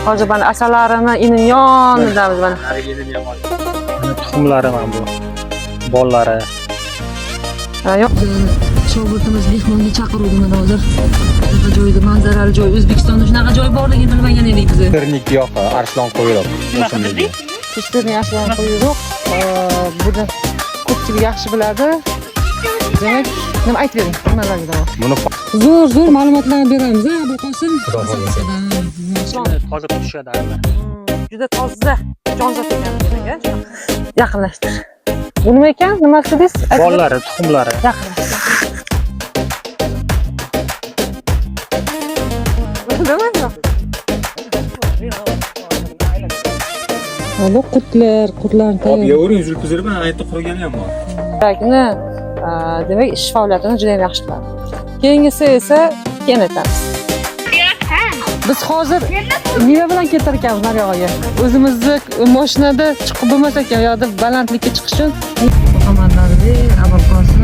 Hozir mana asalarini inim yonidamiz mana. Mana tuxumlari mana bu. Bollari. Yo'q. Shogirdimiz mehmonga chaqiruvdi mana hozir. Shunaqa joyda manzarali joy. O'zbekistonda shunaqa joy borligini bilmagan edik biz. Ternik yo'q, arslon quyruq. O'simlik. Tushtirni yaxshidan qo'ydik. Buni ko'pchilik yaxshi biladi. Demak, nima aytib bering? Nimalarga? Buni Zo'r ma'lumotlarni beramiz, bu Qosim. toza tushadi. Juda toza, jonzot ekan demak, yaqinlashtir. Bu nima ekan? Nimasi deysiz? Bollari, tuxumlari. Yaqinlashtir. Bu qurtlarni tayyor. Yavring zulkizlar bilan aytib qurgani ham bor. Yurakni, demak, ish faoliyatini juda ham yaxshi qiladi. Keyingisi esa keyin aytamiz. Biz hozir nima bilan ketar ekanmiz naryoqqa? O'zimizni mashinada chiqib bo'lmas ekan, yo'qda balandlikka chiqish uchun. Muhammadlarni Abul Qosim